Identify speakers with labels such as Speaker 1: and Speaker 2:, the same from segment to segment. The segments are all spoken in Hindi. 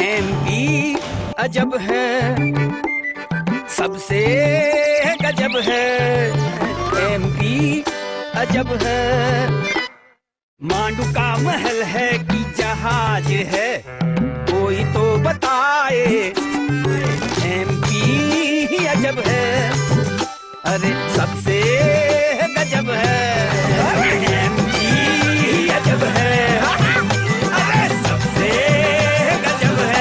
Speaker 1: एमपी अजब है, सबसे गजब है। एमपी अजब है, मांडू का महल है कि जहाज है, कोई तो बताए। एमपी अजब है, अरे सबसे गजब है। एमपी अजब है, अरे सबसे गजब है।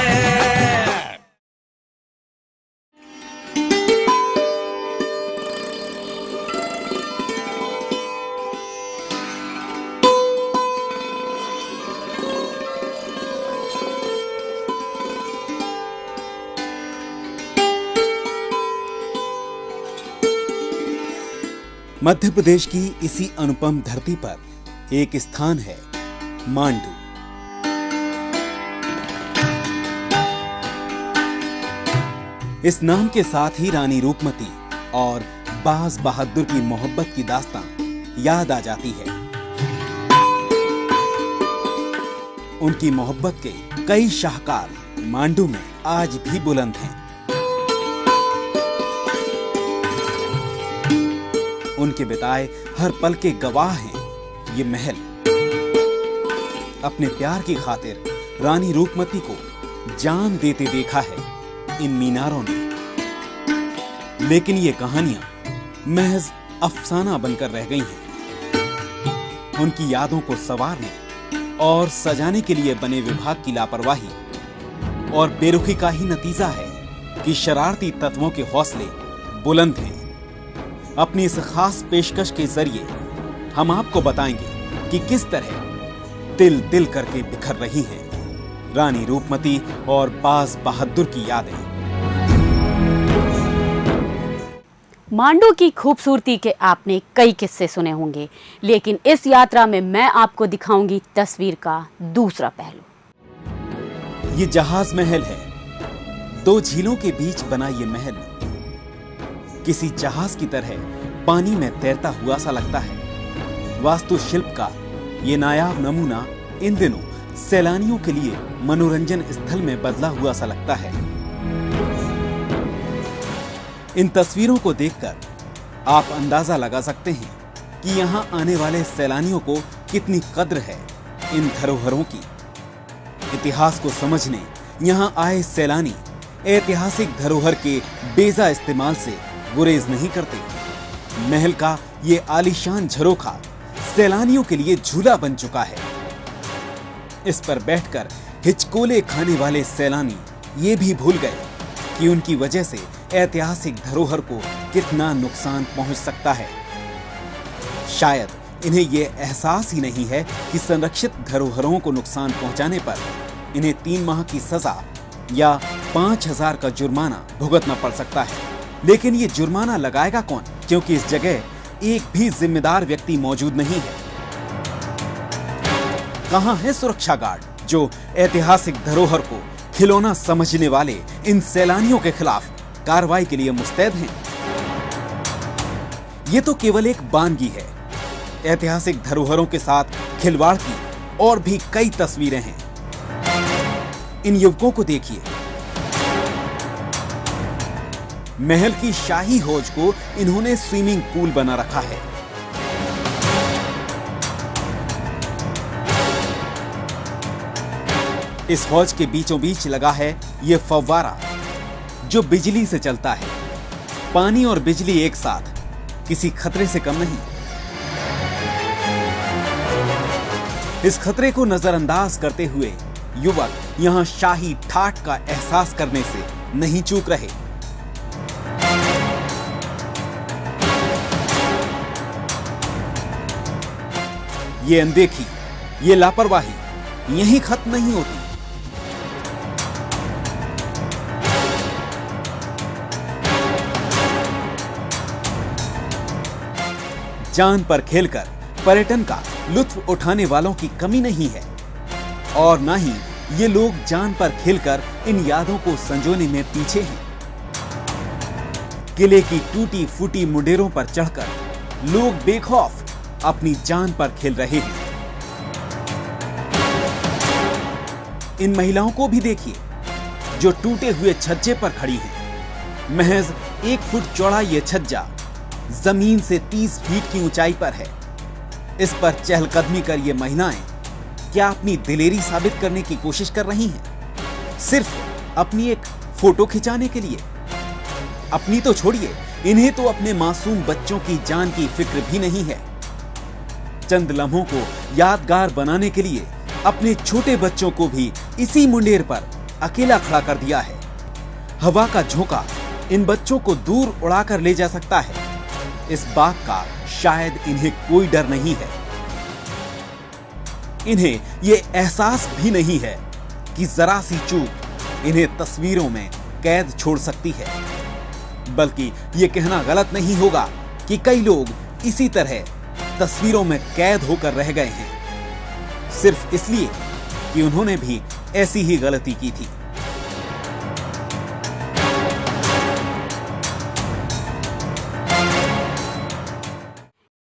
Speaker 2: मध्य प्रदेश की इसी अनुपम धरती पर एक स्थान है मांडू। इस नाम के साथ ही रानी रूपमती और बाज बहादुर की मोहब्बत की दास्तां याद आ जाती है। उनकी मोहब्बत के कई शाहकार मांडू में आज भी बुलंद हैं। उनके बिताए हर पल के गवाह हैं ये महल। अपने प्यार की खातिर रानी रूपमती को जान देते देखा है इन मीनारों ने। लेकिन ये कहानियां महज अफसाना बनकर रह गई हैं। उनकी यादों को संवारने और सजाने के लिए बने विभाग की लापरवाही और बेरुखी का ही नतीजा है कि शरारती तत्वों के हौसले बुलंद हैं। अपनी इस खास पेशकश के जरिए हम आपको बताएंगे कि किस तरह तिल तिल करके बिखर रही हैं रानी रूपमती और बाज बहादुर की यादें।
Speaker 3: मांडू की खूबसूरती के आपने कई किस्से सुने होंगे, लेकिन इस यात्रा में मैं आपको दिखाऊंगी तस्वीर का दूसरा पहलू।
Speaker 2: ये जहाज महल है। दो झीलों के बीच बना ये महल किसी जहाज की तरह पानी में तैरता हुआ सा लगता है। वास्तुशिल्प का ये नायाब नमूना इन दिनों सैलानियों के लिए मनोरंजन स्थल में बदला हुआ सा लगता है। इन तस्वीरों को देखकर आप अंदाजा लगा सकते हैं कि यहाँ आने वाले सैलानियों को कितनी कद्र है इन धरोहरों की। इतिहास को समझने यहाँ आए सैलानी ऐतिहासिक धरोहर के बेजा इस्तेमाल से गुरेज नहीं करते। महल का ये आलीशान झरोखा सैलानियों के लिए झूला बन चुका है। इस पर बैठकर हिचकोले खाने वाले सैलानी ये भी भूल गए कि उनकी वजह से ऐतिहासिक धरोहर को कितना नुकसान पहुंच सकता है। शायद इन्हें यह एहसास ही नहीं है कि संरक्षित धरोहरों को नुकसान पहुंचाने पर इन्हें 3 माह की सजा या 5,000 का जुर्माना भुगतना पड़ सकता है। लेकिन ये जुर्माना लगाएगा कौन, क्योंकि इस जगह एक भी जिम्मेदार व्यक्ति मौजूद नहीं है। कहां है सुरक्षा गार्ड जो ऐतिहासिक धरोहर को खिलौना समझने वाले इन सैलानियों के खिलाफ कार्रवाई के लिए मुस्तैद हैं? ये तो केवल एक बानगी है। ऐतिहासिक धरोहरों के साथ खिलवाड़ की और भी कई तस्वीरें हैं। इन युवकों को देखिए। महल की शाही हौज को इन्होंने स्विमिंग पूल बना रखा है। इस हौज के बीचों बीच लगा है यह फव्वारा जो बिजली से चलता है। पानी और बिजली एक साथ, किसी खतरे से कम नहीं। इस खतरे को नजरअंदाज करते हुए युवक यहां शाही ठाठ का एहसास करने से नहीं चूक रहे। ये अनदेखी, ये लापरवाही यहीं खत्म नहीं होती। जान पर खेलकर पर्यटन का लुत्फ उठाने वालों की कमी नहीं है और ना ही ये लोग जान पर खेलकर इन यादों को संजोने में पीछे हैं। किले की टूटी फूटी मुंडेरों पर चढ़कर लोग बेखौफ अपनी जान पर खेल रहे हैं। इन महिलाओं को भी देखिए, जो टूटे हुए छज्जे पर खड़ी हैं। महज 1 फुट चौड़ा ये छज्जा जमीन से 30 फीट की ऊंचाई पर है। इस पर चहलकदमी कर ये महिलाएं क्या अपनी दिलेरी साबित करने की कोशिश कर रही हैं? सिर्फ अपनी एक फोटो खिंचाने के लिए? अपनी तो छोड़िए, इन्हें तो अपने मासूम बच्चों की जान की फिक्र भी नहीं है। चंद लम्हों को यादगार बनाने के लिए अपने छोटे बच्चों को भी इसी मुंडेर पर अकेला खड़ा कर दिया है। हवा का झोंका इन बच्चों को दूर उड़ाकर ले जा सकता है, इस बात का शायद इन्हें कोई डर नहीं है। इन्हें यह एहसास भी नहीं है कि जरा सी चूक इन्हें तस्वीरों में कैद छोड़ सकती है। बल्कि यह कहना गलत नहीं होगा कि कई लोग इसी तरह तस्वीरों में कैद होकर रह गए हैं, सिर्फ इसलिए कि उन्होंने भी ऐसी ही गलती की थी।